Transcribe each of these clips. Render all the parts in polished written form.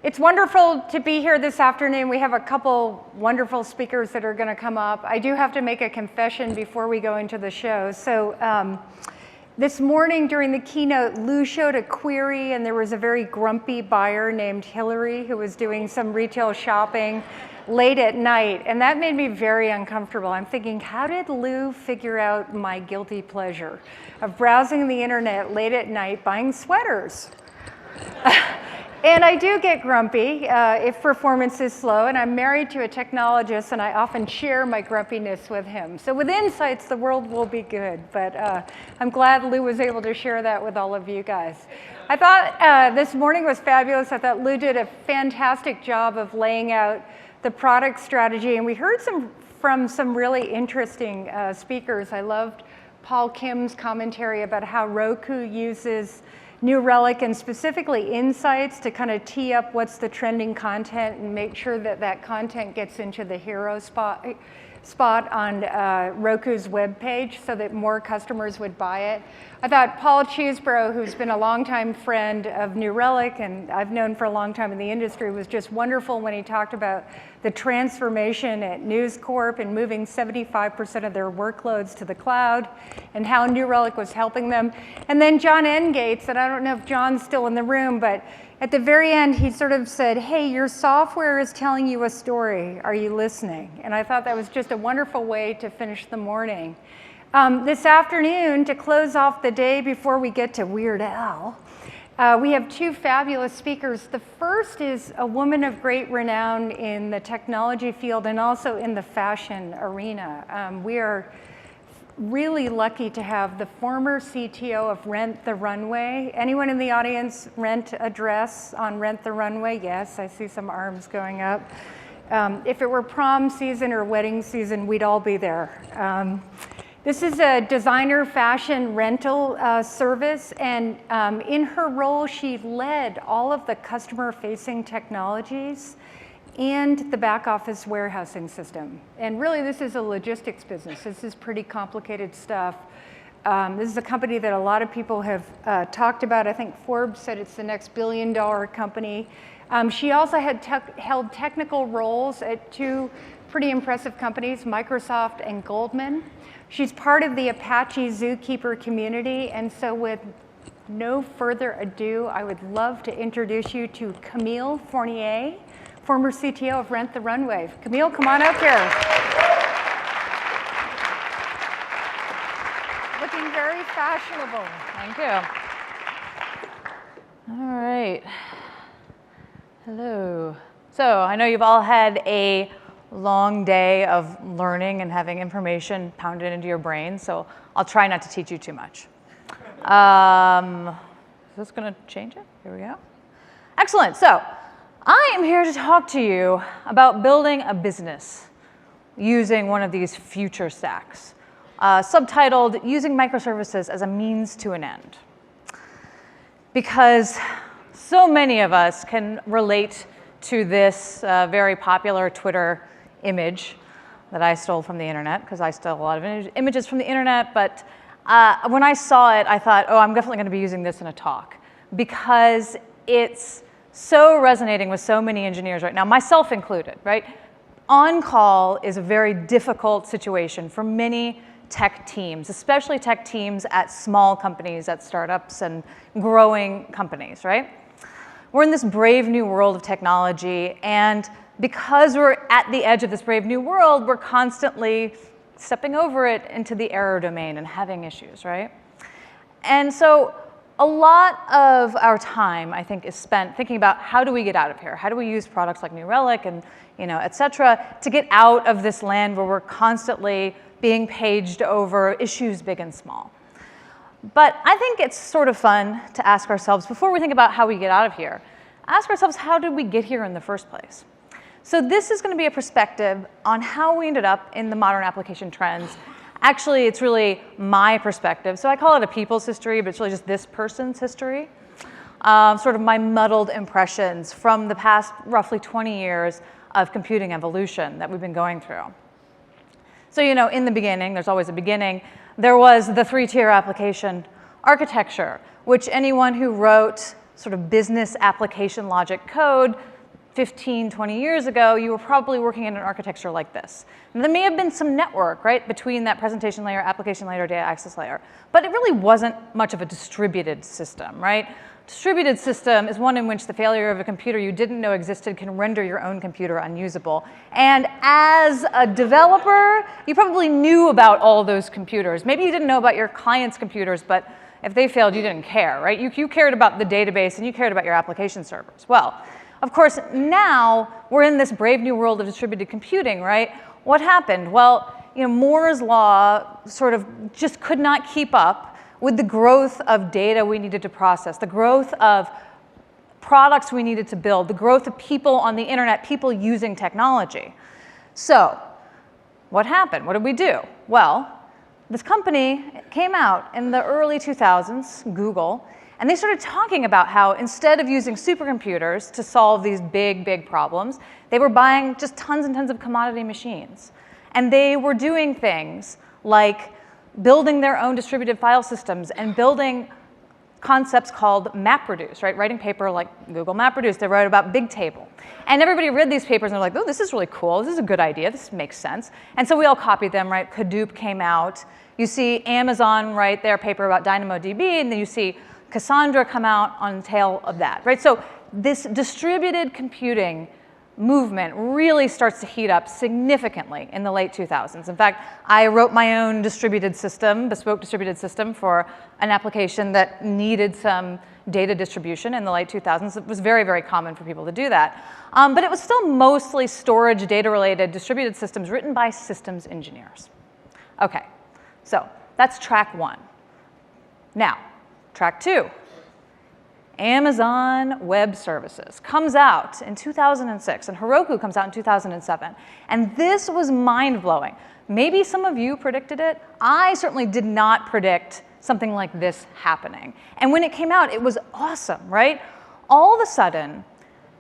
It's wonderful to be here this afternoon. We have a couple wonderful speakers that are going to come up. I do have to make a confession before we go into the show. So this morning during the keynote, Lou showed a query, and there was a very grumpy buyer named Hillary who was doing some retail shopping late at night, and that made me very uncomfortable. I'm thinking, how did Lou figure out my guilty pleasure of browsing the internet late at night buying sweaters? And I do get grumpy if performance is slow, and I'm married to a technologist, and I often share my grumpiness with him. So with Insights, the world will be good, but I'm glad Lou was able to share that with all of you guys. I thought this morning was fabulous. I thought Lou did a fantastic job of laying out the product strategy, and we heard from some really interesting speakers. I loved Paul Kim's commentary about how Roku uses New Relic and specifically Insights to kind of tee up what's the trending content and make sure that that content gets into the hero spot on Roku's webpage so that more customers would buy it. I thought Paul Cheeseborough, who's been a longtime friend of New Relic and I've known for a long time in the industry, was just wonderful when he talked about the transformation at News Corp and moving 75% of their workloads to the cloud and how New Relic was helping them. And then John Engates, and I don't know if John's still in the room, but at the very end, he sort of said, hey, your software is telling you a story. Are you listening? And I thought that was just a wonderful way to finish the morning. This afternoon, to close off the day before we get to Weird Al, we have two fabulous speakers. The first is a woman of great renown in the technology field and also in the fashion arena. We are really lucky to have the former CTO of Rent the Runway. Anyone in the audience rent a dress on Rent the Runway? Yes, I see some arms going up. If it were prom season or wedding season, we'd all be there. This is a designer fashion rental service, and in her role, she led all of the customer-facing technologies and the back office warehousing system. And really, this is a logistics business. This is pretty complicated stuff. This is a company that a lot of people have talked about. I think Forbes said it's the next billion-dollar company. She also had held technical roles at two pretty impressive companies, Microsoft and Goldman. She's part of the Apache Zookeeper community, and so with no further ado, I would love to introduce you to Camille Fournier, former CTO of Rent the Runway. Camille, come on up here. Looking very fashionable. Thank you. All right. Hello. So I know you've all had a long day of learning and having information pounded into your brain, so I'll try not to teach you too much. Is this going to change it? Here we go. Excellent. So I am here to talk to you about building a business using one of these future stacks, subtitled Using Microservices as a Means to an End. Because so many of us can relate to this very popular Twitter image that I stole from the internet, because I stole a lot of images from the internet, but when I saw it, I thought, oh, I'm definitely going to be using this in a talk, because it's so resonating with so many engineers right now, myself included, right? On-call is a very difficult situation for many tech teams, especially tech teams at small companies, at startups and growing companies, right? We're in this brave new world of technology, and because we're at the edge of this brave new world, we're constantly stepping over it into the error domain and having issues, right? And so a lot of our time, I think, is spent thinking about how do we get out of here? How do we use products like New Relic and, et cetera, to get out of this land where we're constantly being paged over issues big and small? But I think it's sort of fun to ask ourselves, before we think about how we get out of here, ask ourselves, how did we get here in the first place? So this is going to be a perspective on how we ended up in the modern application trends. Actually, it's really my perspective. So I call it a people's history, but it's really just this person's history. Sort of my muddled impressions from the past roughly 20 years of computing evolution that we've been going through. So, in the beginning, there's always a beginning, there was the three-tier application architecture, which anyone who wrote sort of business application logic code 15, 20 years ago, you were probably working in an architecture like this. And there may have been some network, right, between that presentation layer, application layer, data access layer. But it really wasn't much of a distributed system, right? Distributed system is one in which the failure of a computer you didn't know existed can render your own computer unusable. And as a developer, you probably knew about all those computers. Maybe you didn't know about your client's computers, but if they failed, you didn't care, right? You cared about the database and you cared about your application servers. Well, of course, now we're in this brave new world of distributed computing, right? What happened? Well, Moore's law sort of just could not keep up with the growth of data we needed to process, the growth of products we needed to build, the growth of people on the internet, people using technology. So what happened? What did we do? Well, this company came out in the early 2000s, Google, and they started talking about how instead of using supercomputers to solve these big, big problems, they were buying just tons and tons of commodity machines. And they were doing things like building their own distributed file systems and building concepts called MapReduce, right? Writing paper like Google MapReduce. They wrote about Bigtable. And everybody read these papers and they're like, oh, this is really cool. This is a good idea. This makes sense. And so we all copied them, right? Hadoop came out. You see Amazon write their paper about DynamoDB, and then you see Cassandra come out on the tail of that, right? So this distributed computing movement really starts to heat up significantly in the late 2000s. In fact, I wrote my own distributed system, bespoke distributed system for an application that needed some data distribution in the late 2000s. It was very, very common for people to do that. But it was still mostly storage data-related distributed systems written by systems engineers. Okay, so that's track one. Now, track two. Amazon Web Services comes out in 2006, and Heroku comes out in 2007. And this was mind-blowing. Maybe some of you predicted it. I certainly did not predict something like this happening. And when it came out, it was awesome, right? All of a sudden,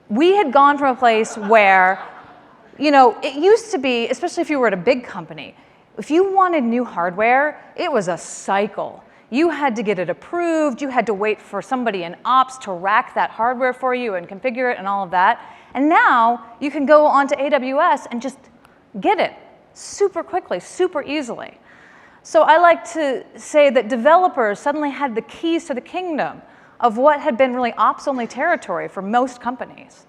we had gone from a place where, it used to be, especially if you were at a big company, if you wanted new hardware, it was a cycle. You had to get it approved. You had to wait for somebody in ops to rack that hardware for you and configure it and all of that. And now you can go onto AWS and just get it super quickly, super easily. So I like to say that developers suddenly had the keys to the kingdom of what had been really ops-only territory for most companies.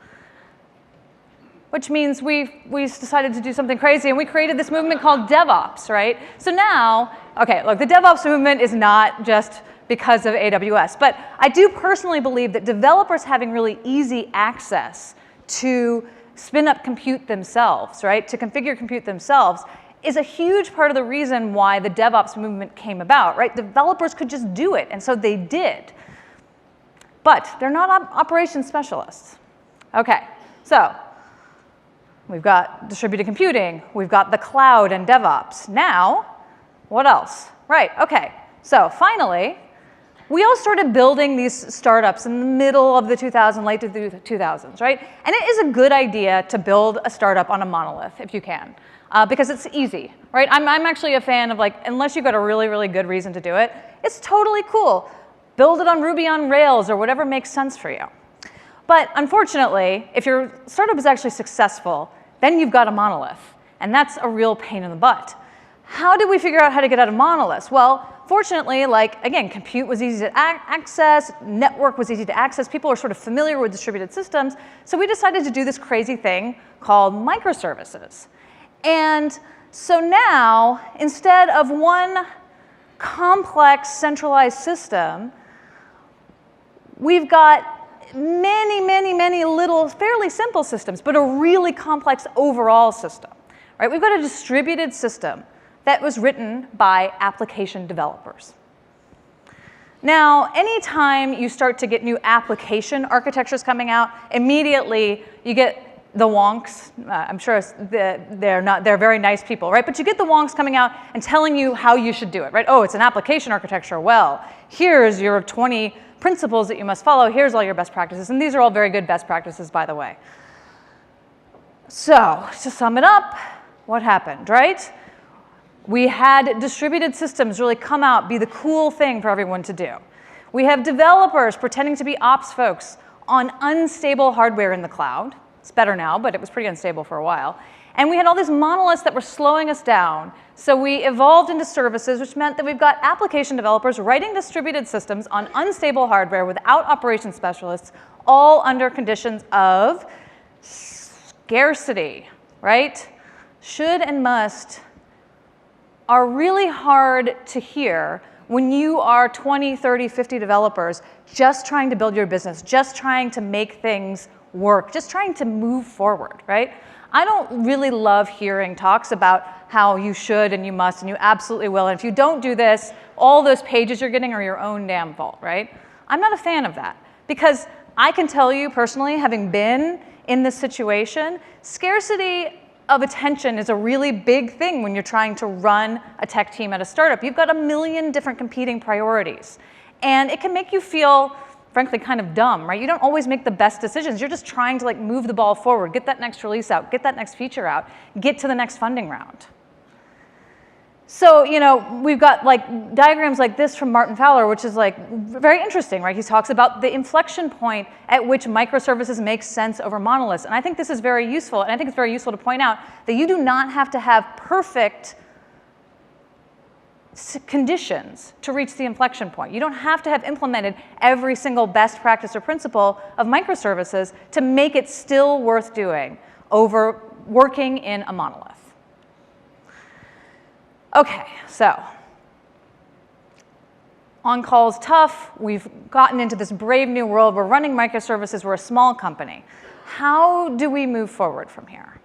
Which means we decided to do something crazy, and we created this movement called DevOps, right? So now, okay, look, the DevOps movement is not just because of AWS, but I do personally believe that developers having really easy access to spin up compute themselves, right, to configure compute themselves, is a huge part of the reason why the DevOps movement came about, right? Developers could just do it, and so they did. But they're not operations specialists. Okay, so we've got distributed computing, we've got the cloud and DevOps. Now, what else? Right, okay, so finally, we all started building these startups in the middle of the 2000s, late 2000s, right? And it is a good idea to build a startup on a monolith if you can, because it's easy, right? I'm actually a fan of, like, unless you've got a really, really good reason to do it, it's totally cool. Build it on Ruby on Rails or whatever makes sense for you. But unfortunately, if your startup is actually successful, then you've got a monolith, and that's a real pain in the butt. How did we figure out how to get out of monoliths? Well, fortunately, again, compute was easy to access, network was easy to access, people are sort of familiar with distributed systems, so we decided to do this crazy thing called microservices. And so now, instead of one complex centralized system, we've got many, many, many little fairly simple systems, but a really complex overall system, right? We've got a distributed system that was written by application developers. Now, anytime you start to get new application architectures coming out, immediately you get the wonks. I'm sure they're very nice people, right? But you get the wonks coming out and telling you how you should do it, right? Oh, it's an application architecture. Well, here's your 20 principles that you must follow. Here's all your best practices. And these are all very good best practices, by the way. So to sum it up, what happened, right? We had distributed systems really come out, be the cool thing for everyone to do. We have developers pretending to be ops folks on unstable hardware in the cloud. It's better now, but it was pretty unstable for a while. And we had all these monoliths that were slowing us down. So we evolved into services, which meant that we've got application developers writing distributed systems on unstable hardware without operations specialists, all under conditions of scarcity, right? Should and must are really hard to hear when you are 20, 30, 50 developers just trying to build your business, just trying to make things work, just trying to move forward, right? I don't really love hearing talks about how you should and you must and you absolutely will. And if you don't do this, all those pages you're getting are your own damn fault, right? I'm not a fan of that because I can tell you personally, having been in this situation, scarcity of attention is a really big thing when you're trying to run a tech team at a startup. You've got a million different competing priorities. And it can make you feel, frankly, kind of dumb, right? You don't always make the best decisions. You're just trying to like move the ball forward, get that next release out, get that next feature out, get to the next funding round. So, you know, we've got like diagrams like this from Martin Fowler, which is like very interesting, right? He talks about the inflection point at which microservices make sense over monoliths. And I think this is very useful. And I think it's very useful to point out that you do not have to have perfect conditions to reach the inflection point. You don't have to have implemented every single best practice or principle of microservices to make it still worth doing over working in a monolith. Okay, so on-call is tough. We've gotten into this brave new world. We're running microservices. We're a small company. How do we move forward from here?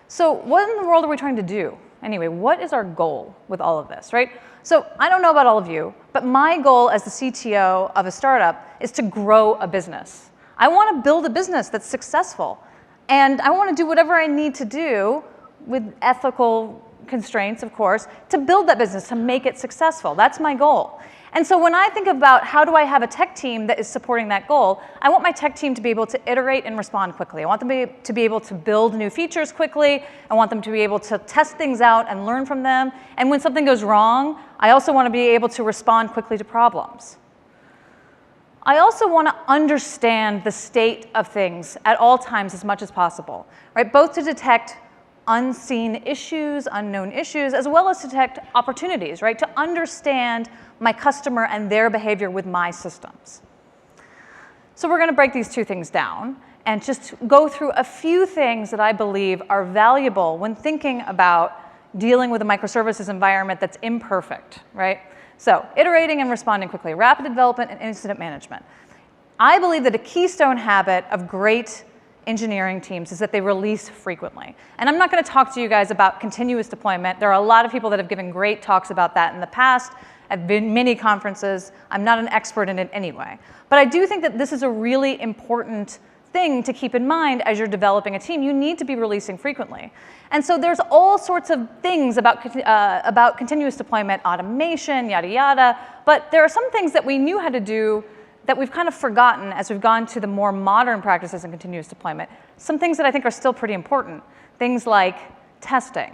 So what in the world are we trying to do? Anyway, what is our goal with all of this, right? So I don't know about all of you, but my goal as the CTO of a startup is to grow a business. I want to build a business that's successful. And I want to do whatever I need to do with ethical constraints, of course, to build that business, to make it successful. That's my goal. And so when I think about how do I have a tech team that is supporting that goal, I want my tech team to be able to iterate and respond quickly. I want them to be able to build new features quickly. I want them to be able to test things out and learn from them. And when something goes wrong, I also want to be able to respond quickly to problems. I also want to understand the state of things at all times as much as possible, right? Both to detect unseen issues, unknown issues, as well as to detect opportunities, right? To understand my customer and their behavior with my systems. So we're going to break these two things down and just go through a few things that I believe are valuable when thinking about dealing with a microservices environment that's imperfect, right? So iterating and responding quickly, rapid development and incident management. I believe that a keystone habit of great engineering teams is that they release frequently. And I'm not going to talk to you guys about continuous deployment. There are a lot of people that have given great talks about that in the past. I've been many conferences. I'm not an expert in it anyway. But I do think that this is a really important thing to keep in mind as you're developing a team. You need to be releasing frequently. And so there's all sorts of things about continuous deployment, automation, yada, yada. But there are some things that we knew how to do that we've kind of forgotten as we've gone to the more modern practices in continuous deployment. Some things that I think are still pretty important, things like testing.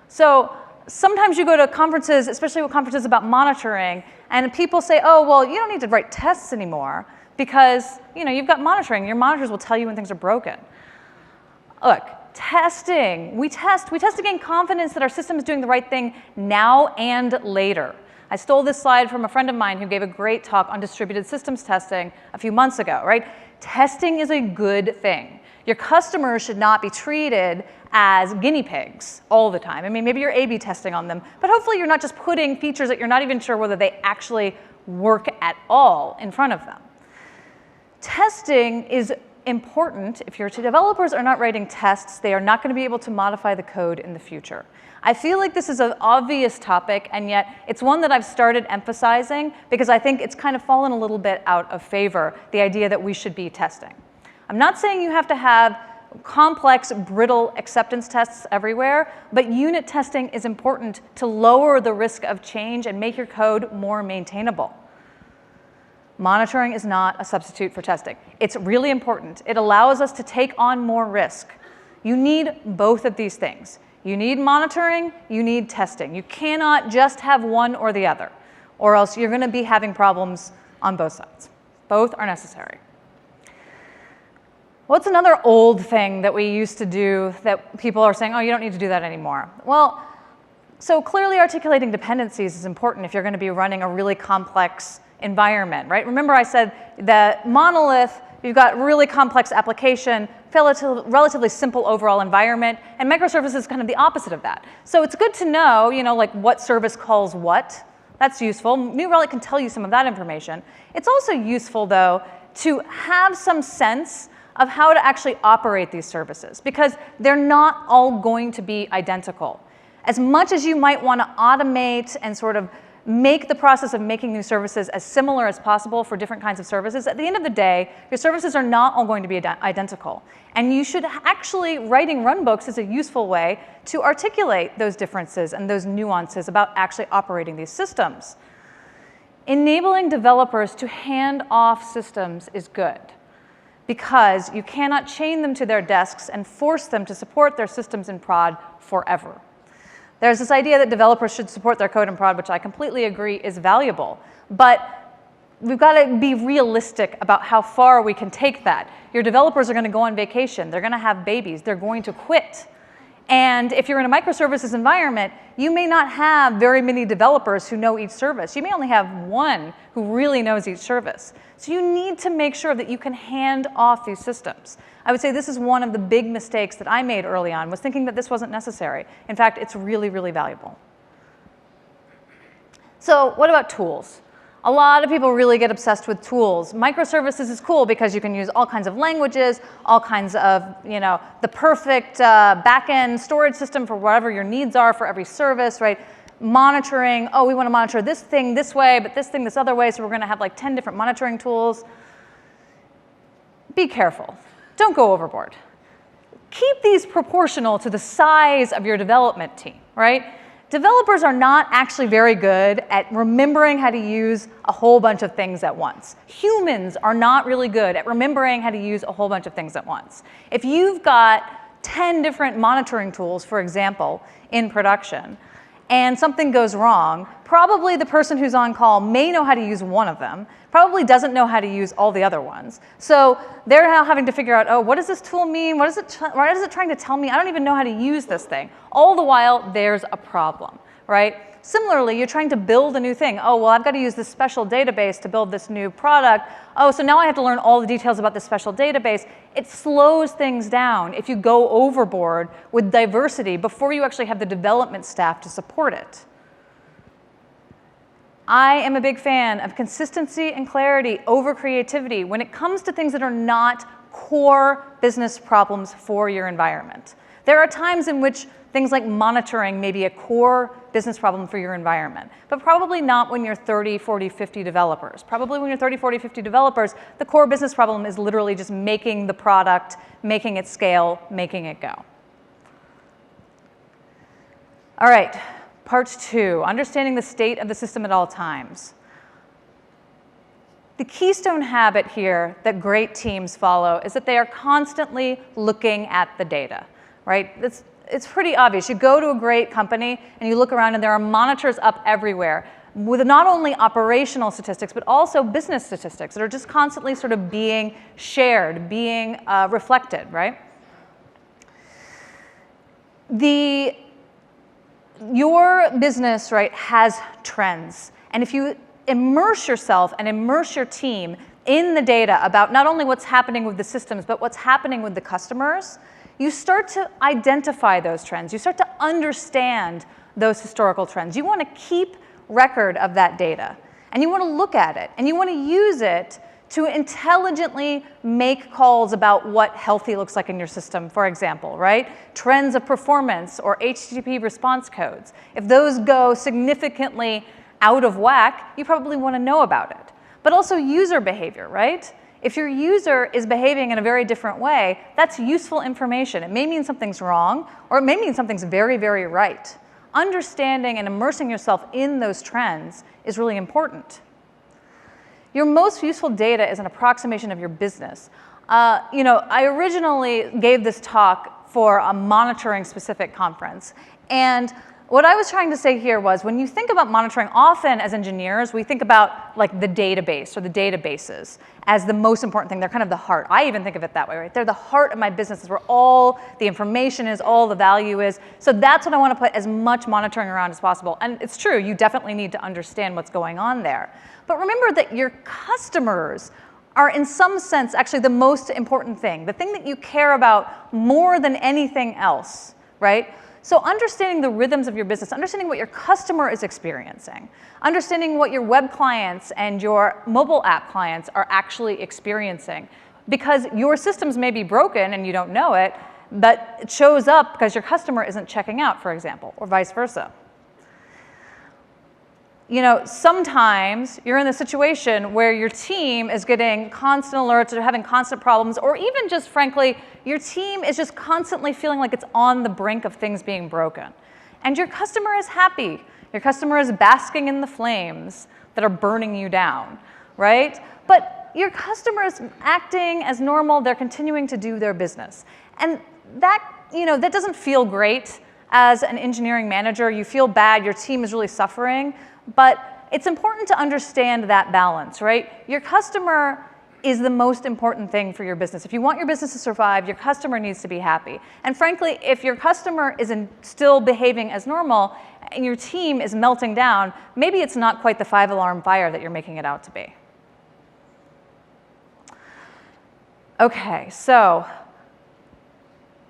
So sometimes you go to conferences, especially with conferences about monitoring, and people say, oh, well, you don't need to write tests anymore because you've got monitoring. Your monitors will tell you when things are broken. Look, testing. We test to gain confidence that our system is doing the right thing now and later. I stole this slide from a friend of mine who gave a great talk on distributed systems testing a few months ago, right? Testing is a good thing. Your customers should not be treated as guinea pigs all the time. I mean, maybe you're A/B testing on them, but hopefully you're not just putting features that you're not even sure whether they actually work at all in front of them. Testing is important. If your developers are not writing tests, they are not going to be able to modify the code in the future. I feel like this is an obvious topic, and yet it's one that I've started emphasizing because I think it's kind of fallen a little bit out of favor, the idea that we should be testing. I'm not saying you have to have complex, brittle acceptance tests everywhere, but unit testing is important to lower the risk of change and make your code more maintainable. Monitoring is not a substitute for testing. It's really important. It allows us to take on more risk. You need both of these things. You need monitoring, you need testing. You cannot just have one or the other, or else you're going to be having problems on both sides. Both are necessary. What's another old thing that we used to do that people are saying, oh, you don't need to do that anymore? Well, so clearly articulating dependencies is important if you're going to be running a really complex environment, right? Remember I said that monolith, you've got really complex application, relatively simple overall environment, and microservices is kind of the opposite of that. So it's good to know, like what service calls what. That's useful. New Relic can tell you some of that information. It's also useful, though, to have some sense of how to actually operate these services, because they're not all going to be identical. As much as you might want to automate and sort of make the process of making new services as similar as possible for different kinds of services, at the end of the day, your services are not all going to be identical. And you should actually, writing runbooks is a useful way to articulate those differences and those nuances about actually operating these systems. Enabling developers to hand off systems is good, because you cannot chain them to their desks and force them to support their systems in prod forever. There's this idea that developers should support their code in prod, which I completely agree is valuable. But we've got to be realistic about how far we can take that. Your developers are going to go on vacation. They're going to have babies. They're going to quit. And if you're in a microservices environment, you may not have very many developers who know each service. You may only have one who really knows each service. So you need to make sure that you can hand off these systems. I would say this is one of the big mistakes that I made early on, was thinking that this wasn't necessary. In fact, it's really, really valuable. So what about tools? A lot of people really get obsessed with tools. Microservices is cool because you can use all kinds of languages, all kinds of, the perfect back-end storage system for whatever your needs are for every service, right? Monitoring, oh, we want to monitor this thing this way, but this thing this other way, so we're going to have like 10 different monitoring tools. Be careful. Don't go overboard. Keep these proportional to the size of your development team, right? Developers are not actually very good at remembering how to use a whole bunch of things at once. Humans are not really good at remembering how to use a whole bunch of things at once. If you've got 10 different monitoring tools, for example, in production, and something goes wrong, probably the person who's on call may know how to use one of them, probably doesn't know how to use all the other ones. So they're now having to figure out, oh, what does this tool mean? What is it trying to tell me? I don't even know how to use this thing. All the while, there's a problem, right? Similarly, you're trying to build a new thing. Oh, well, I've got to use this special database to build this new product. Oh, so now I have to learn all the details about this special database. It slows things down if you go overboard with diversity before you actually have the development staff to support it. I am a big fan of consistency and clarity over creativity when it comes to things that are not core business problems for your environment. There are times in which things like monitoring may be a core business problem for your environment, but probably not when you're 30, 40, 50 developers. Probably when you're 30, 40, 50 developers, the core business problem is literally just making the product, making it scale, making it go. All right, part 2, understanding the state of the system at all times. The keystone habit here that great teams follow is that they are constantly looking at the data, right? It's pretty obvious. You go to a great company and you look around and there are monitors up everywhere with not only operational statistics, but also business statistics that are just constantly sort of being shared, being reflected, right? Your business, right, has trends. And if you immerse yourself and immerse your team in the data about not only what's happening with the systems, but what's happening with the customers, you start to identify those trends. You start to understand those historical trends. You want to keep record of that data. And you want to look at it. And you want to use it to intelligently make calls about what healthy looks like in your system, for example, right? Trends of performance or HTTP response codes. If those go significantly out of whack, you probably want to know about it. But also user behavior, right? If your user is behaving in a very different way, that's useful information. It may mean something's wrong, or it may mean something's very, very right. Understanding and immersing yourself in those trends is really important. Your most useful data is an approximation of your business. I originally gave this talk for a monitoring-specific conference, and What I was trying to say here was when you think about monitoring, often as engineers, we think about like the database or the databases as the most important thing. They're kind of the heart. I even think of it that way, right? They're the heart of my business. Is where all the information is, all the value is. So that's what I want to put as much monitoring around as possible. And it's true, you definitely need to understand what's going on there. But remember that your customers are in some sense actually the most important thing, the thing that you care about more than anything else, right? So understanding the rhythms of your business, understanding what your customer is experiencing, understanding what your web clients and your mobile app clients are actually experiencing. Because your systems may be broken and you don't know it, but it shows up because your customer isn't checking out, for example, or vice versa. You know, sometimes you're in the situation where your team is getting constant alerts or having constant problems, or even just frankly, your team is just constantly feeling like it's on the brink of things being broken. And your customer is happy. Your customer is basking in the flames that are burning you down, right? But your customer is acting as normal. They're continuing to do their business. And that, you know, that doesn't feel great as an engineering manager. You feel bad. Your team is really suffering. But it's important to understand that balance, right? Your customer is the most important thing for your business. If you want your business to survive, your customer needs to be happy. And frankly, if your customer is still behaving as normal and your team is melting down, maybe it's not quite the 5-alarm fire that you're making it out to be. Okay, so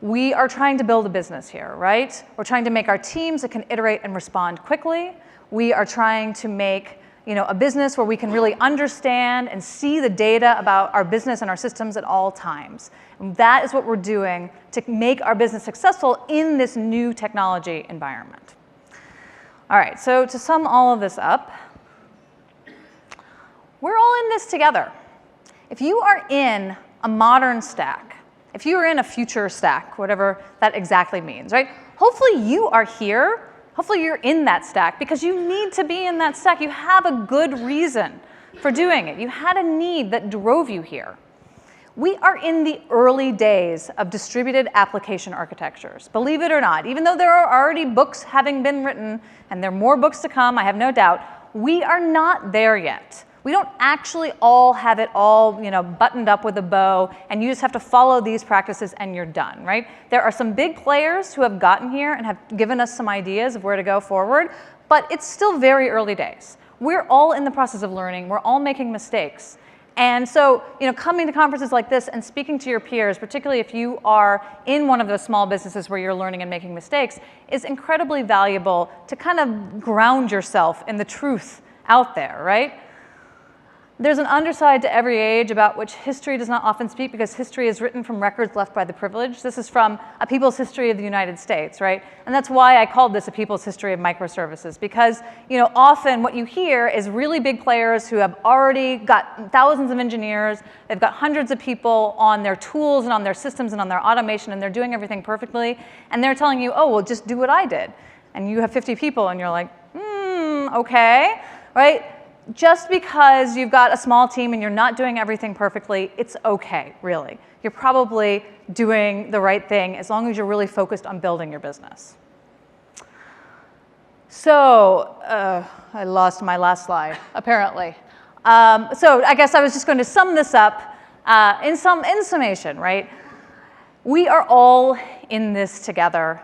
we are trying to build a business here, right? We're trying to make our teams that can iterate and respond quickly. We are trying to make, you know, a business where we can really understand and see the data about our business and our systems at all times. And that is what we're doing to make our business successful in this new technology environment. All right, so to sum all of this up, we're all in this together. If you are in a modern stack, if you are in a future stack, whatever that exactly means, right? Hopefully you are here. Hopefully you're in that stack because you need to be in that stack. You have a good reason for doing it. You had a need that drove you here. We are in the early days of distributed application architectures, believe it or not. Even though there are already books having been written, and there are more books to come, I have no doubt, we are not there yet. We don't actually all have it all, you know, buttoned up with a bow, and you just have to follow these practices and you're done, right? There are some big players who have gotten here and have given us some ideas of where to go forward, but it's still very early days. We're all in the process of learning. We're all making mistakes. And so, you know, coming to conferences like this and speaking to your peers, particularly if you are in one of those small businesses where you're learning and making mistakes, is incredibly valuable to kind of ground yourself in the truth out there, right? There's an underside to every age about which history does not often speak because history is written from records left by the privileged. This is from A People's History of the United States, right? And that's why I called this A People's History of Microservices, because, you know, often what you hear is really big players who have already got thousands of engineers, they've got hundreds of people on their tools and on their systems and on their automation, and they're doing everything perfectly, and they're telling you, oh, well, just do what I did. And you have 50 people, and you're like, okay, right? Just because you've got a small team and you're not doing everything perfectly, it's okay, really. You're probably doing the right thing as long as you're really focused on building your business. So, I lost my last slide, apparently. So I guess I was just going to sum this up in summation, right? We are all in this together.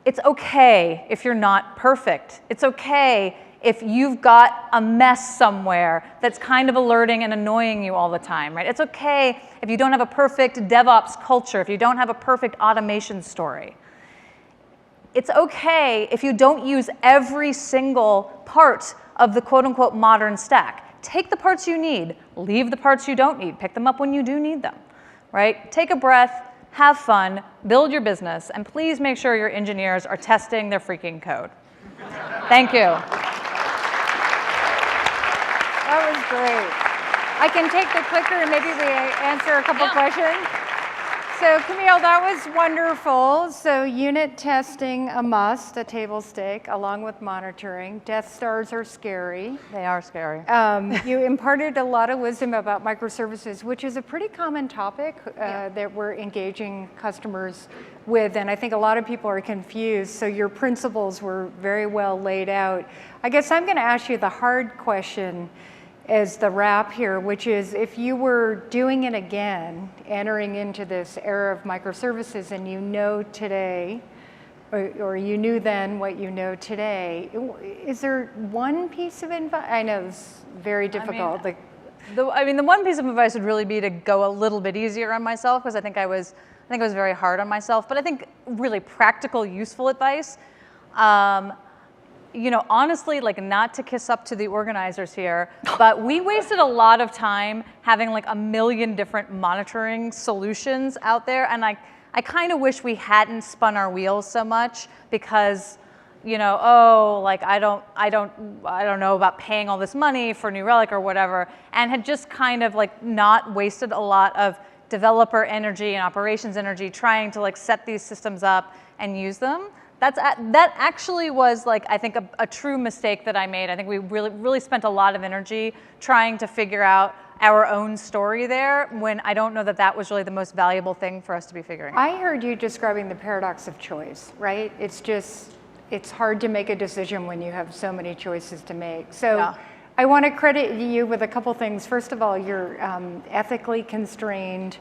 It's okay if you're not perfect. It's okay if you've got a mess somewhere that's kind of alerting and annoying you all the time, right? It's okay if you don't have a perfect DevOps culture, if you don't have a perfect automation story. It's okay if you don't use every single part of the quote-unquote modern stack. Take the parts you need, leave the parts you don't need, pick them up when you do need them, right? Take a breath, have fun, build your business, and please make sure your engineers are testing their freaking code. Thank you. That was great. I can take the clicker and maybe we answer a couple questions. So Camille, that was wonderful. So unit testing, a must, a table stake, along with monitoring. Death stars are scary. They are scary. You imparted a lot of wisdom about microservices, which is a pretty common topic that we're engaging customers with, and I think a lot of people are confused. So your principles were very well laid out. I guess I'm going to ask you the hard question as the wrap here, which is if you were doing it again, entering into this era of microservices, and you know today, or you knew then what you know today, is there one piece of advice? I know it's very difficult. I mean, the one piece of advice would really be to go a little bit easier on myself, because I think I was very hard on myself. But I think really practical, useful advice. You know, honestly, like, not to kiss up to the organizers here, but we wasted a lot of time having like a million different monitoring solutions out there, and I kind of wish we hadn't spun our wheels so much, because, you know, oh, like I don't know about paying all this money for New Relic or whatever, and had just kind of like not wasted a lot of developer energy and operations energy trying to like set these systems up and use them. That actually was, like, I think a true mistake that I made. I think we really spent a lot of energy trying to figure out our own story there, when I don't know that that was really the most valuable thing for us to be figuring out. I heard you describing the paradox of choice, right? It's hard to make a decision when you have so many choices to make. So yeah. I want to credit you with a couple things. First of all, your ethically constrained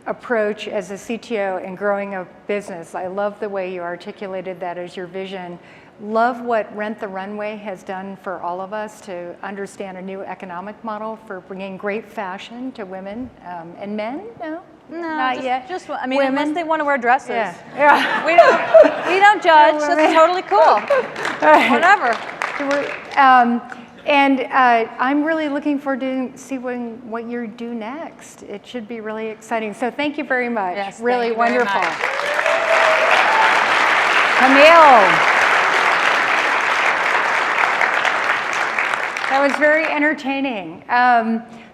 approach as a CTO in growing a business. I love the way you articulated that as your vision. Love what Rent the Runway has done for all of us to understand a new economic model for bringing great fashion to women and men. No, not yet. Just I mean, women. Unless they want to wear dresses. Yeah. We don't judge. That's totally cool. Whatever. And I'm really looking forward to seeing what you do next. It should be really exciting. So thank you very much. Yes, really wonderful. Camille. That was very entertaining.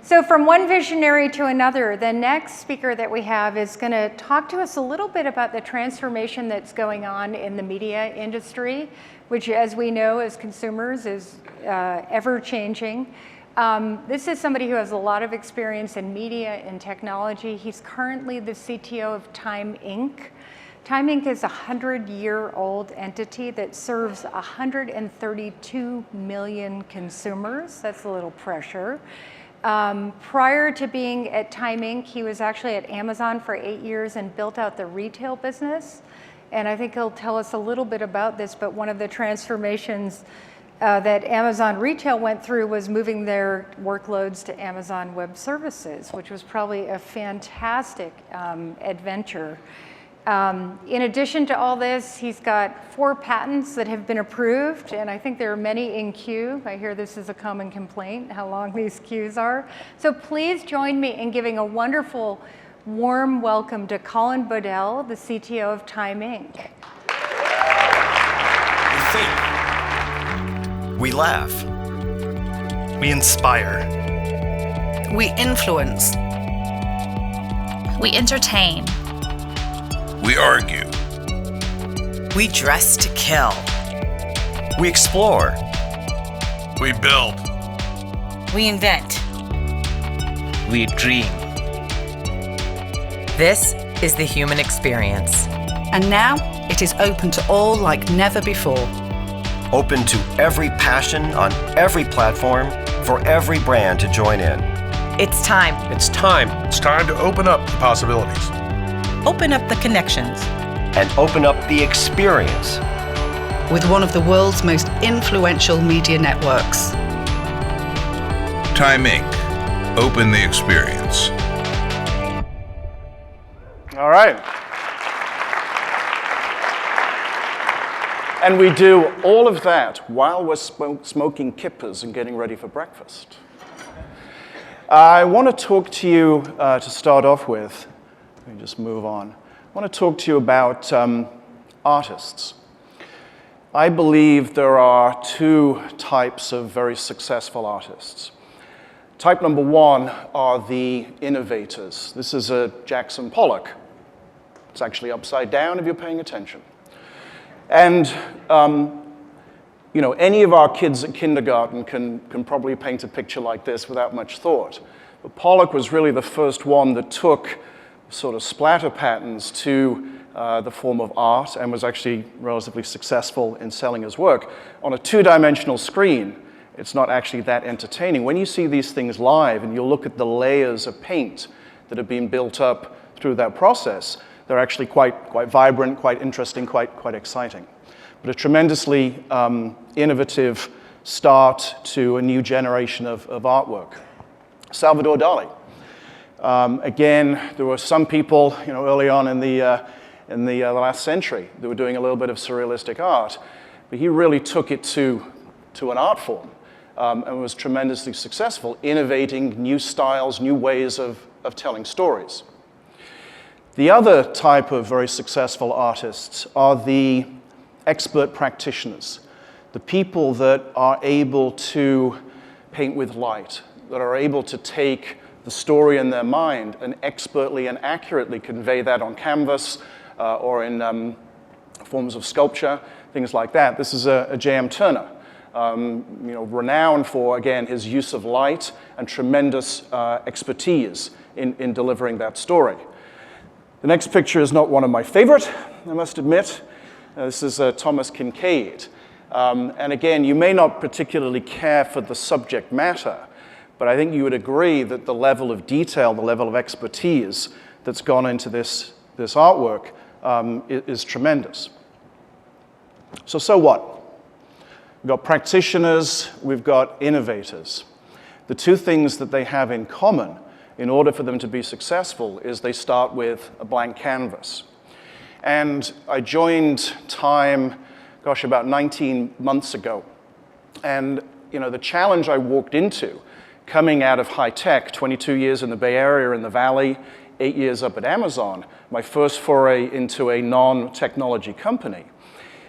So from one visionary to another, the next speaker that we have is going to talk to us a little bit about the transformation that's going on in the media industry, which, as we know as consumers, is ever changing. This is somebody who has a lot of experience in media and technology. He's currently the CTO of Time Inc. Time Inc. is a 100-year-old entity that serves 132 million consumers. That's a little pressure. Prior to being at Time Inc., he was actually at Amazon for 8 years and built out the retail business. And I think he'll tell us a little bit about this, but one of the transformations that Amazon Retail went through was moving their workloads to Amazon Web Services, which was probably a fantastic adventure. In addition to all this, he's got 4 patents that have been approved, and I think there are many in queue. I hear this is a common complaint, how long these queues are. So please join me in giving a wonderful, warm welcome to Colin Bodell, the CTO of Time Inc. We think. We laugh. We inspire. We influence. We entertain. We argue. We dress to kill. We explore. We build. We invent. We dream. This is the human experience. And now it is open to all like never before. Open to every passion on every platform for every brand to join in. It's time. It's time. It's time to open up the possibilities. Open up the connections. And open up the experience. With one of the world's most influential media networks. Time Inc. Open the experience. All right. And we do all of that while we're smoking kippers and getting ready for breakfast. I want to talk to you to start off with. Let me just move on. I want to talk to you about artists. I believe there are 2 types of very successful artists. Type number 1 are the innovators. This is a Jackson Pollock. It's actually upside down if you're paying attention. And you know, any of our kids at kindergarten can probably paint a picture like this without much thought. But Pollock was really the first one that took sort of splatter patterns to the form of art and was actually relatively successful in selling his work. On a two-dimensional screen, it's not actually that entertaining. When you see these things live and you look at the layers of paint that have been built up through that process, they're actually quite vibrant, quite interesting, quite exciting. But a tremendously innovative start to a new generation of artwork. Salvador Dali. Again, there were some people, you know, early on in the last century that were doing a little bit of surrealistic art, but he really took it to an art form and was tremendously successful, innovating new styles, new ways of telling stories. The other type of very successful artists are the expert practitioners, the people that are able to paint with light, that are able to take the story in their mind and expertly and accurately convey that on canvas or in forms of sculpture, things like that. This is a J.M. Turner, you know, renowned for, again, his use of light and tremendous expertise in delivering that story. The next picture is not one of my favorite, I must admit. This is Thomas Kincaid. And again, you may not particularly care for the subject matter, but I think you would agree that the level of detail, the level of expertise that's gone into this artwork is tremendous. So what? We've got practitioners, we've got innovators. The two things that they have in common in order for them to be successful is they start with a blank canvas. And I joined Time, gosh, about 19 months ago. And you know, the challenge I walked into, coming out of high tech, 22 years in the Bay Area in the Valley, 8 years up at Amazon, my first foray into a non-technology company,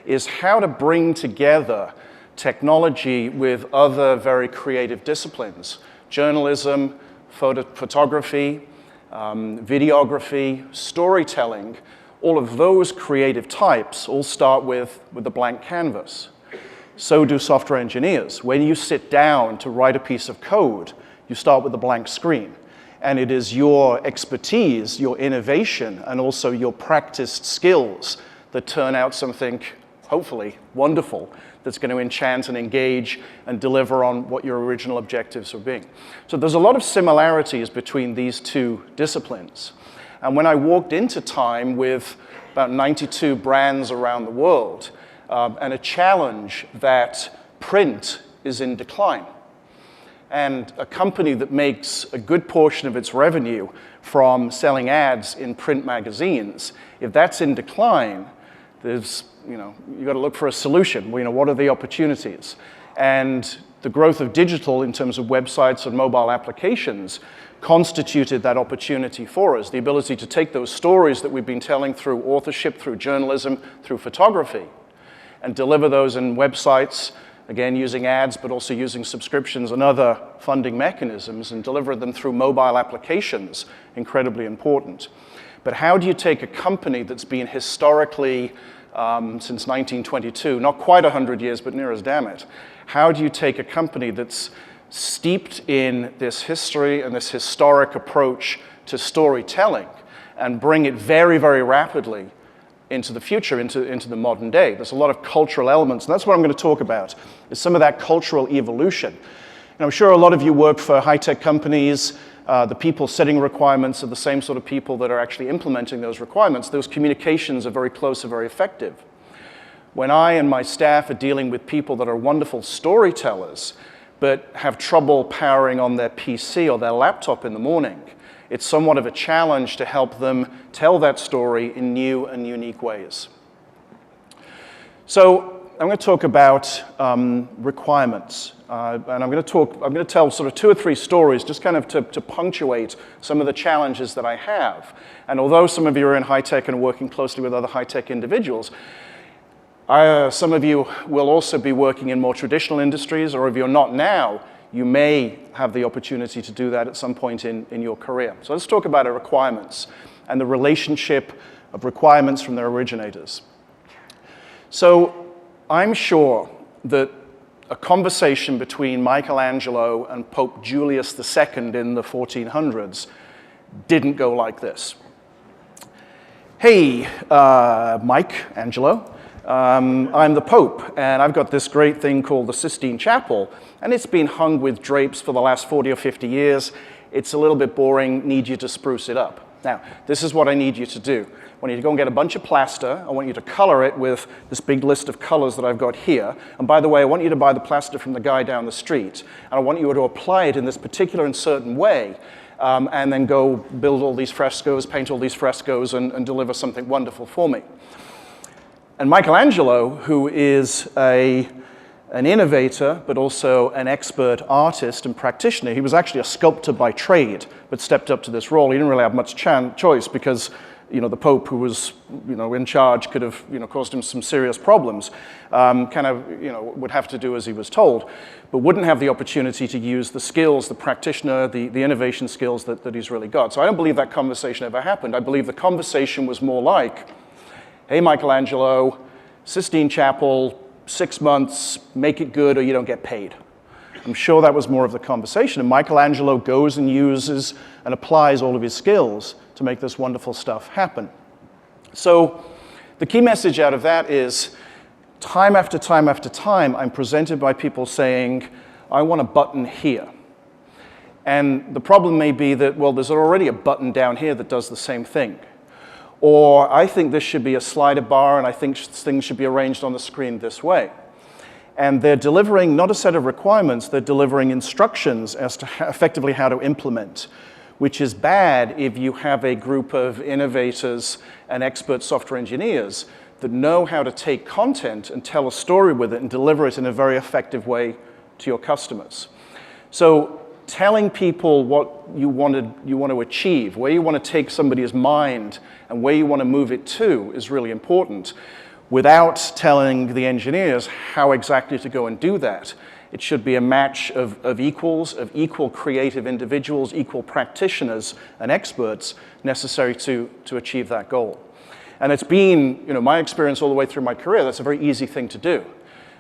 is how to bring together technology with other very creative disciplines. Journalism, photography, videography, storytelling, all of those creative types all start with a blank canvas. So do software engineers. When you sit down to write a piece of code, you start with a blank screen. And it is your expertise, your innovation, and also your practiced skills that turn out something, hopefully, wonderful, that's going to enchant and engage and deliver on what your original objectives were being. So there's a lot of similarities between these two disciplines. And when I walked into Time with about 92 brands around the world, and a challenge that print is in decline, and a company that makes a good portion of its revenue from selling ads in print magazines, if that's in decline, there's, you know, you've got to look for a solution. You know, what are the opportunities? And the growth of digital in terms of websites and mobile applications constituted that opportunity for us, the ability to take those stories that we've been telling through authorship, through journalism, through photography, and deliver those in websites, again, using ads, but also using subscriptions and other funding mechanisms, and deliver them through mobile applications, incredibly important. But how do you take a company that's been historically, since 1922, not quite 100 years, but near as damn it, how do you take a company that's steeped in this history and this historic approach to storytelling and bring it very, very rapidly into the future, into the modern day? There's a lot of cultural elements, and that's what I'm going to talk about, is some of that cultural evolution. And I'm sure a lot of you work for high-tech companies. The people setting requirements are the same sort of people that are actually implementing those requirements. Those communications are very close and very effective. When I and my staff are dealing with people that are wonderful storytellers, but have trouble powering on their PC or their laptop in the morning, it's somewhat of a challenge to help them tell that story in new and unique ways. So I'm going to talk about requirements, and I'm going to tell sort of 2 or 3 stories just kind of to punctuate some of the challenges that I have. And although some of you are in high tech and working closely with other high tech individuals, some of you will also be working in more traditional industries, or if you're not now, you may have the opportunity to do that at some point in your career. So let's talk about our requirements and the relationship of requirements from their originators. So I'm sure that a conversation between Michelangelo and Pope Julius II in the 1400s didn't go like this. Hey, Mike, Angelo, I'm the Pope, and I've got this great thing called the Sistine Chapel, and it's been hung with drapes for the last 40 or 50 years. It's a little bit boring, need you to spruce it up. Now, this is what I need you to do. I want you to go and get a bunch of plaster. I want you to color it with this big list of colors that I've got here. And by the way, I want you to buy the plaster from the guy down the street. And I want you to apply it in this particular and certain way. And then go build all these frescoes, paint all these frescoes, and deliver something wonderful for me. And Michelangelo, who is an innovator, but also an expert artist and practitioner, he was actually a sculptor by trade, but stepped up to this role. He didn't really have much choice because the Pope, who was in charge, could have caused him some serious problems. Would have to do as he was told, but wouldn't have the opportunity to use the skills, the practitioner, the innovation skills that he's really got. So I don't believe that conversation ever happened. I believe the conversation was more like, hey, Michelangelo, Sistine Chapel, 6 months, make it good or you don't get paid. I'm sure that was more of the conversation. And Michelangelo goes and uses and applies all of his skills to make this wonderful stuff happen. So the key message out of that is time after time after time, I'm presented by people saying, I want a button here. And the problem may be that, well, there's already a button down here that does the same thing. Or I think this should be a slider bar, and I think things should be arranged on the screen this way. And they're delivering not a set of requirements, they're delivering instructions as to effectively how to implement, which is bad if you have a group of innovators and expert software engineers that know how to take content and tell a story with it and deliver it in a very effective way to your customers. So telling people what you want to achieve, where you want to take somebody's mind and where you want to move it to is really important, without telling the engineers how exactly to go and do that. It should be a match of equals, of equal creative individuals, equal practitioners and experts necessary to achieve that goal. And it's been my experience all the way through my career, that's a very easy thing to do.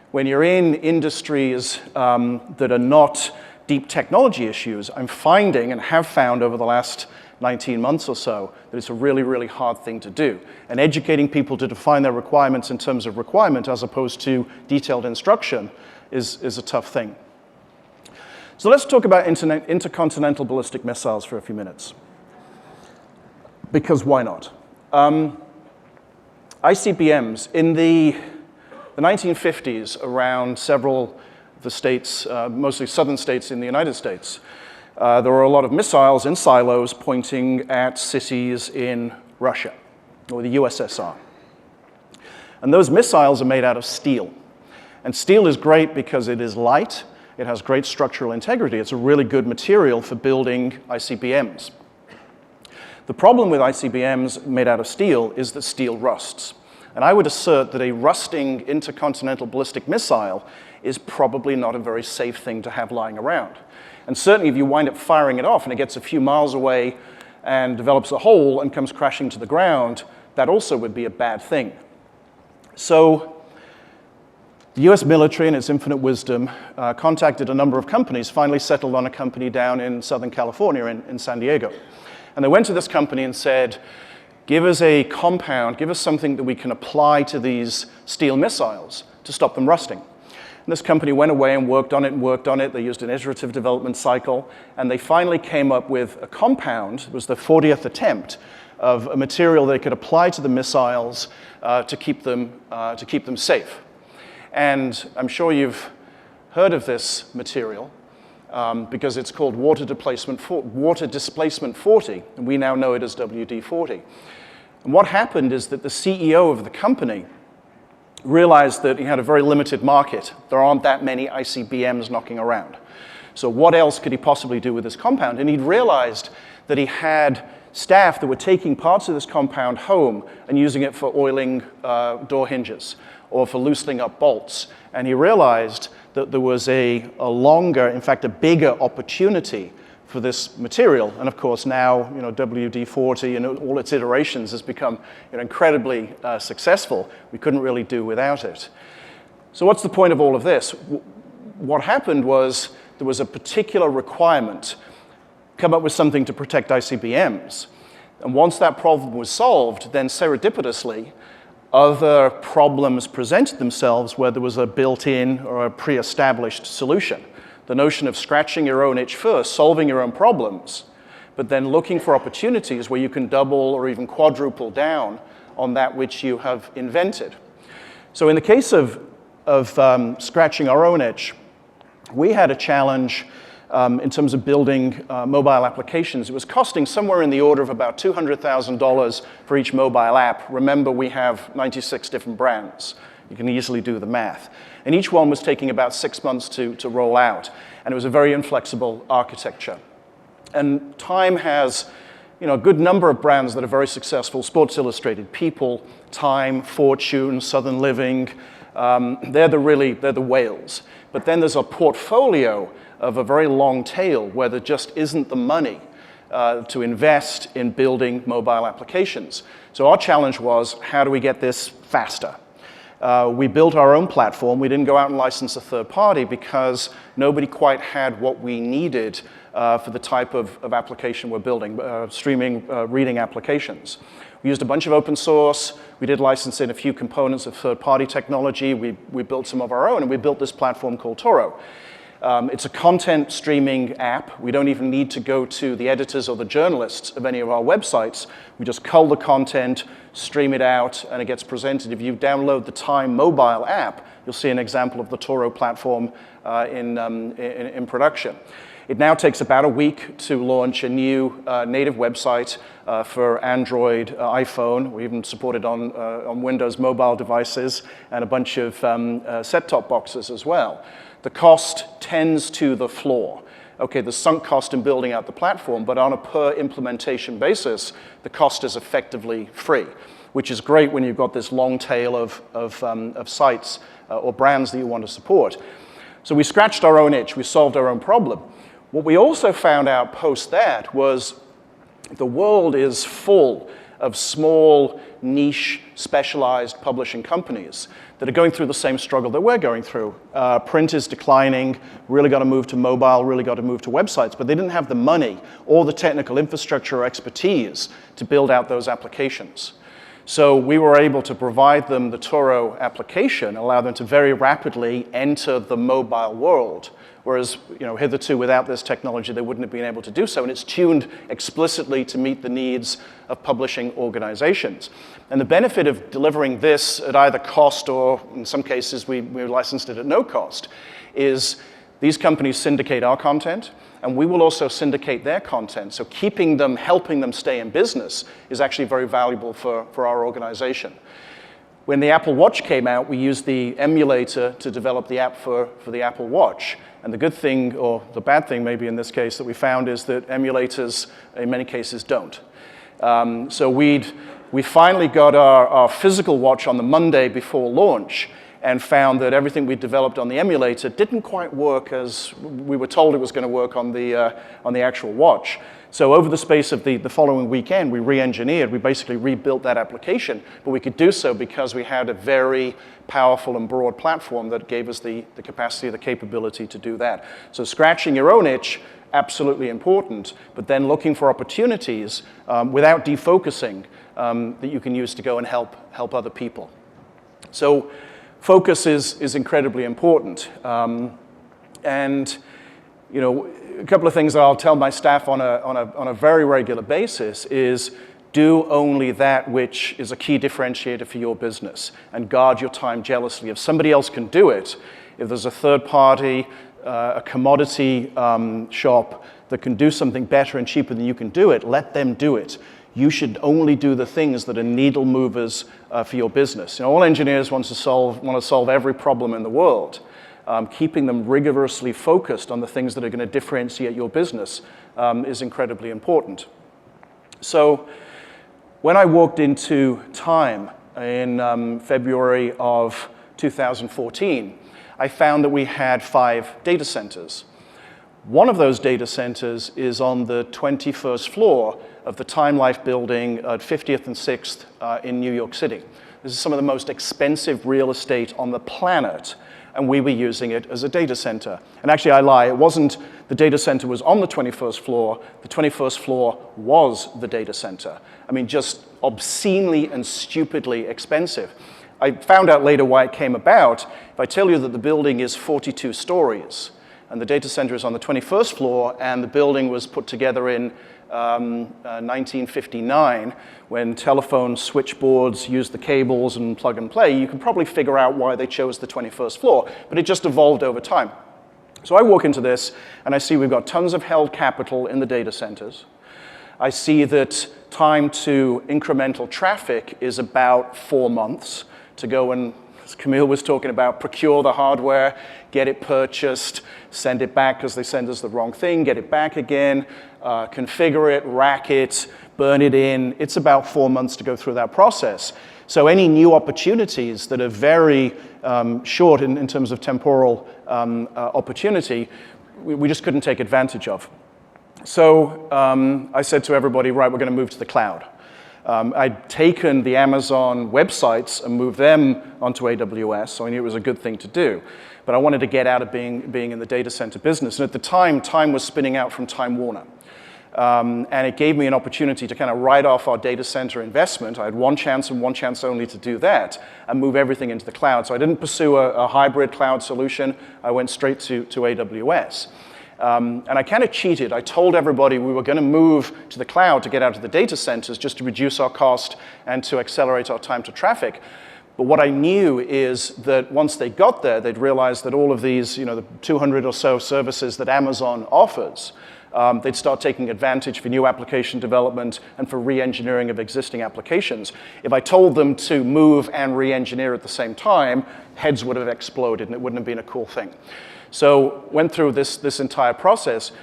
When you're in industries that are not deep technology issues, I'm finding and have found over the last 19 months or so that it's a really, really hard thing to do. And educating people to define their requirements in terms of requirement as opposed to detailed instruction is a tough thing. So let's talk about intercontinental ballistic missiles for a few minutes. Because why not? ICBMs, in the 1950s, around several of the states, mostly southern states in the United States, there were a lot of missiles in silos pointing at cities in Russia, or the USSR. And those missiles are made out of steel. And steel is great because it is light, it has great structural integrity, it's a really good material for building ICBMs. The problem with ICBMs made out of steel is that steel rusts. And I would assert that a rusting intercontinental ballistic missile is probably not a very safe thing to have lying around. And certainly if you wind up firing it off and it gets a few miles away and develops a hole and comes crashing to the ground, that also would be a bad thing. So the US military, in its infinite wisdom, contacted a number of companies, finally settled on a company down in Southern California, in San Diego. And they went to this company and said, give us a compound, give us something that we can apply to these steel missiles to stop them rusting. And this company went away and worked on it and worked on it. They used an iterative development cycle, and they finally came up with a compound. It was the 40th attempt of a material they could apply to the missiles to keep them safe. And I'm sure you've heard of this material because it's called water displacement 40, and we now know it as WD-40. And what happened is that the CEO of the company realized that he had a very limited market. There aren't that many ICBMs knocking around. So what else could he possibly do with this compound? And he'd realized that he had staff that were taking parts of this compound home and using it for oiling door hinges or for loosening up bolts. And he realized that there was a longer, in fact, a bigger opportunity for this material. And of course now, WD-40 and all its iterations has become incredibly successful. We couldn't really do without it. So what's the point of all of this? What happened was there was a particular requirement, come up with something to protect ICBMs. And once that problem was solved, then serendipitously, other problems presented themselves where there was a built-in or a pre-established solution. The notion of scratching your own itch first, solving your own problems, but then looking for opportunities where you can double or even quadruple down on that which you have invented. So in the case of scratching our own itch, we had a challenge in terms of building mobile applications. It was costing somewhere in the order of about $200,000 for each mobile app. Remember, we have 96 different brands. You can easily do the math. And each one was taking about 6 months to roll out. And it was a very inflexible architecture. And Time has a good number of brands that are very successful. Sports Illustrated, People, Time, Fortune, Southern Living. They're the whales. But then there's a portfolio of a very long tail where there just isn't the money to invest in building mobile applications. So our challenge was, how do we get this faster? We built our own platform. We didn't go out and license a third party because nobody quite had what we needed for the type of application we're building, streaming reading applications. We used a bunch of open source. We did license in a few components of third-party technology. We built some of our own, and we built this platform called Toro. It's a content streaming app. We don't even need to go to the editors or the journalists of any of our websites. We just cull the content, stream it out, and it gets presented. If you download the Time mobile app, you'll see an example of the Toro platform in production. It now takes about a week to launch a new native website for Android, iPhone. We even support it on Windows mobile devices and a bunch of set-top boxes as well. The cost tends to the floor. Okay, the sunk cost in building out the platform, but on a per implementation basis, the cost is effectively free, which is great when you've got this long tail of sites or brands that you want to support. So we scratched our own itch, we solved our own problem. What we also found out post that was the world is full of small, niche, specialized publishing companies that are going through the same struggle that we're going through. Print is declining, really got to move to mobile, really got to move to websites, but they didn't have the money or the technical infrastructure or expertise to build out those applications. So we were able to provide them the Toro application, allow them to very rapidly enter the mobile world. Whereas, hitherto without this technology, they wouldn't have been able to do so. And it's tuned explicitly to meet the needs of publishing organizations. And the benefit of delivering this at either cost or, in some cases, we licensed it at no cost, is these companies syndicate our content, and we will also syndicate their content. So keeping them, helping them stay in business is actually very valuable for our organization. When the Apple Watch came out, we used the emulator to develop the app for the Apple Watch. And the good thing, or the bad thing maybe in this case, that we found is that emulators, in many cases, don't. So we finally got our physical watch on the Monday before launch and found that everything we developed on the emulator didn't quite work as we were told it was going to work on the actual watch. So over the space of the following weekend, we re-engineered, we basically rebuilt that application, but we could do so because we had a very powerful and broad platform that gave us the capacity, the capability to do that. So scratching your own itch, absolutely important, but then looking for opportunities without defocusing that you can use to go and help other people. So focus is incredibly important. And a couple of things that I'll tell my staff on a very regular basis is do only that which is a key differentiator for your business and guard your time jealously. If somebody else can do it, if there's a third party, a commodity shop that can do something better and cheaper than you can do it, let them do it. You should only do the things that are needle movers for your business. All engineers want to solve every problem in the world. Keeping them rigorously focused on the things that are going to differentiate your business is incredibly important. So when I walked into Time in February of 2014, I found that we had 5 data centers. One of those data centers is on the 21st floor of the Time Life building at 50th and 6th in New York City. This is some of the most expensive real estate on the planet, and we were using it as a data center. And actually, I lie, it wasn't the data center was on the 21st floor, the 21st floor was the data center. I mean, just obscenely and stupidly expensive. I found out later why it came about. If I tell you that the building is 42 stories, and the data center is on the 21st floor, and the building was put together in 1959, when telephone switchboards used the cables and plug and play, you can probably figure out why they chose the 21st floor, but it just evolved over time. So I walk into this, and I see we've got tons of held capital in the data centers. I see that time to incremental traffic is about 4 months to go and, as Camille was talking about, procure the hardware, get it purchased, send it back because they send us the wrong thing, get it back again, configure it, rack it, burn it in. It's about 4 months to go through that process. So any new opportunities that are very short in terms of temporal opportunity, we just couldn't take advantage of. So I said to everybody, right, we're going to move to the cloud. I'd taken the Amazon websites and moved them onto AWS, so I knew it was a good thing to do. But I wanted to get out of being in the data center business. And at the time, Time was spinning out from Time Warner. And it gave me an opportunity to kind of write off our data center investment. I had one chance and one chance only to do that and move everything into the cloud. So I didn't pursue a hybrid cloud solution. I went straight to AWS. And I kind of cheated. I told everybody we were going to move to the cloud to get out of the data centers just to reduce our cost and to accelerate our time to traffic. But what I knew is that once they got there, they'd realize that all of these, the 200 or so services that Amazon offers, they'd start taking advantage for new application development and for re-engineering of existing applications. If I told them to move and re-engineer at the same time, heads would have exploded and it wouldn't have been a cool thing. So went through this entire process.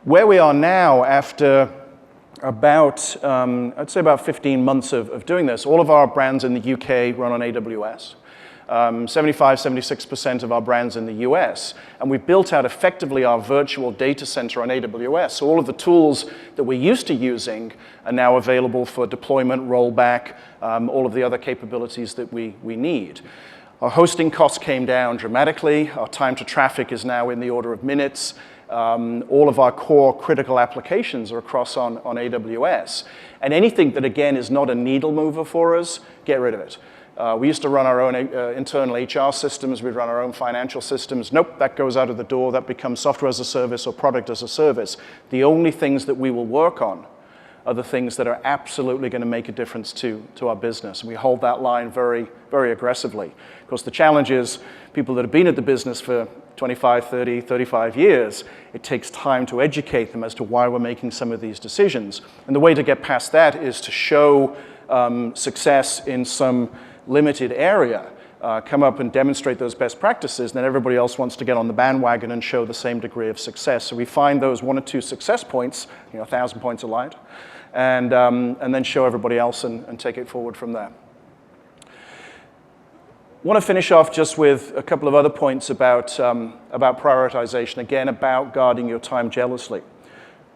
Where we are now after about, I'd say about 15 months of doing this, all of our brands in the UK run on AWS. 76% of our brands in the US. And we've built out effectively our virtual data center on AWS. So all of the tools that we're used to using are now available for deployment, rollback, all of the other capabilities that we need. Our hosting costs came down dramatically. Our time to traffic is now in the order of minutes. All of our core critical applications are across on AWS. And anything that, again, is not a needle mover for us, get rid of it. We used to run our own internal HR systems. We'd run our own financial systems. Nope, that goes out of the door. That becomes software as a service or product as a service. The only things that we will work on are the things that are absolutely going to make a difference to our business. And we hold that line very, very aggressively. Of course, the challenge is people that have been at the business for 25, 30, 35 years, it takes time to educate them as to why we're making some of these decisions. And the way to get past that is to show success in some limited area, come up and demonstrate those best practices, and then everybody else wants to get on the bandwagon and show the same degree of success. So we find those 1 or 2 success points, 1,000 points of light, and then show everybody else and take it forward from there. I want to finish off just with a couple of other points about prioritization, again, about guarding your time jealously.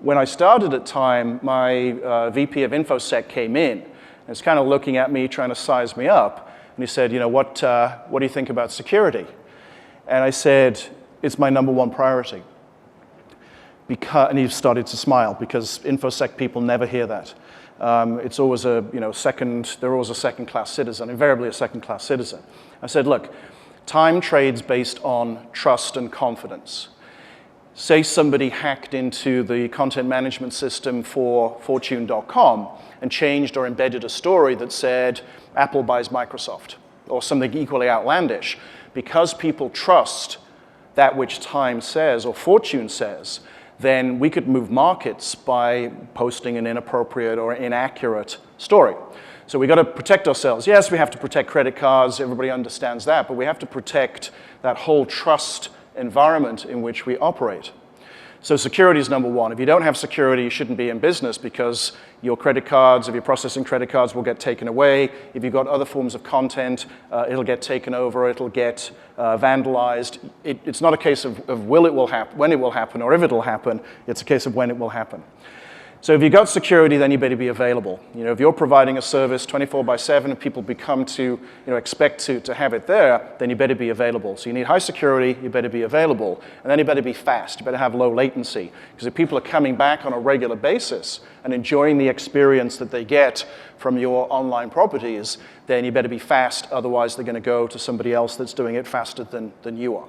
When I started at Time, my VP of InfoSec came in, and was kind of looking at me, trying to size me up, and he said, what do you think about security? And I said, it's my number 1 priority. And he started to smile, because InfoSec people never hear that. It's always they're always a second-class citizen, invariably a second-class citizen. I said, look, time trades based on trust and confidence. Say somebody hacked into the content management system for Fortune.com and changed or embedded a story that said Apple buys Microsoft, or something equally outlandish. Because people trust that which Time says or Fortune says, then we could move markets by posting an inappropriate or inaccurate story. So we got to protect ourselves. Yes, we have to protect credit cards. Everybody understands that. But we have to protect that whole trust environment in which we operate. So security is number one. If you don't have security, you shouldn't be in business because your credit cards, if you're processing credit cards, will get taken away. If you've got other forms of content, it'll get taken over, it'll get vandalized. It's not a case of when it will happen, or if it'll happen. It's a case of when it will happen. So if you've got security, then you better be available. If you're providing a service 24/7 and people become to expect to have it there, then you better be available. So you need high security, you better be available, and then you better be fast. You better have low latency, because if people are coming back on a regular basis and enjoying the experience that they get from your online properties, then you better be fast, otherwise they're going to go to somebody else that's doing it faster than you are.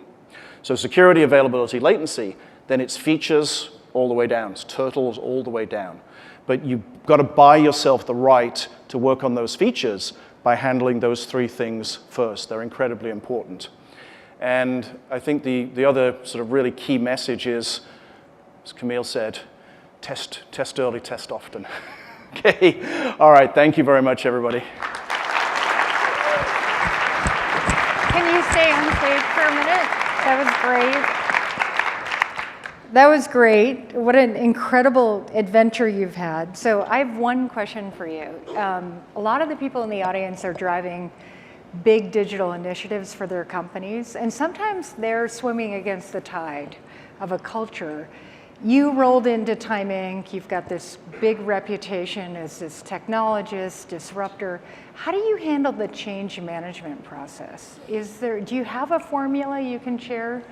So security, availability, latency, then it's features all the way down. It's turtles all the way down. But you've got to buy yourself the right to work on those features by handling those three things first. They're incredibly important. And I think the other sort of really key message is, as Camille said, test early, test often. Okay. All right. Thank you very much, everybody. Can you stay on stage for a minute? That was great. That was great. What an incredible adventure you've had. So I have one question for you. A lot of the people in the audience are driving big digital initiatives for their companies, and sometimes they're swimming against the tide of a culture. You rolled into Time Inc. You've got this big reputation as this technologist, disruptor. How do you handle the change management process? Do you have a formula you can share?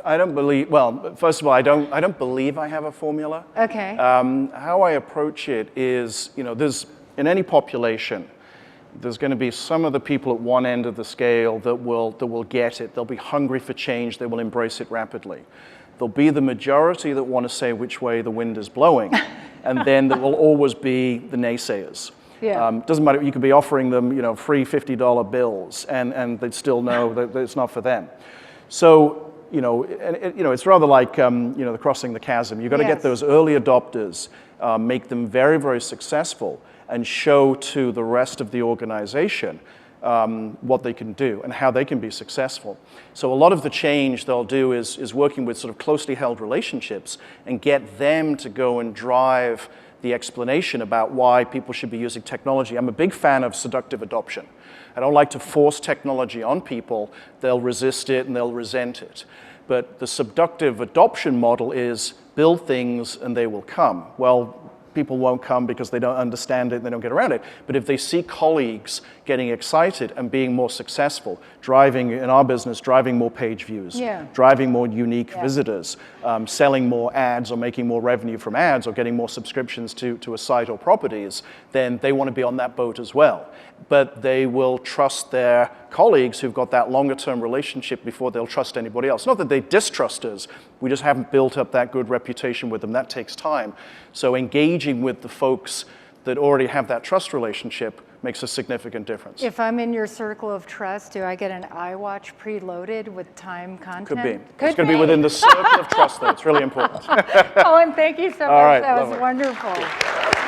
I don't believe, well, first of all, I don't believe I have a formula. Okay. How I approach it is, there's, in any population, there's going to be some of the people at one end of the scale that will get it. They'll be hungry for change. They will embrace it rapidly. There'll be the majority that want to say which way the wind is blowing. And then there will always be the naysayers. Yeah. Doesn't matter, you could be offering them, free $50 bills, and they'd still know that it's not for them. So, it's rather like, the crossing the chasm. You've got to get those early adopters, make them very, very successful, and show to the rest of the organization what they can do and how they can be successful. So a lot of the change they'll do is working with sort of closely held relationships and get them to go and drive the explanation about why people should be using technology. I'm a big fan of seductive adoption. I don't like to force technology on people. They'll resist it and they'll resent it. But the seductive adoption model is build things and they will come. Well, people won't come because they don't understand it and they don't get around it. But if they see colleagues getting excited and being more successful, driving, in our business, driving more page views, driving more unique visitors, selling more ads or making more revenue from ads or getting more subscriptions to a site or properties, then they want to be on that boat as well. But they will trust their colleagues who've got that longer term relationship before they'll trust anybody else. Not that they distrust us, we just haven't built up that good reputation with them. That takes time. So engaging with the folks that already have that trust relationship makes a significant difference. If I'm in your circle of trust, do I get an iWatch preloaded with time content? Could be. It's going to be within the circle of trust, though. It's really important. Colin, thank you so much. All right, that was lovely. wonderful.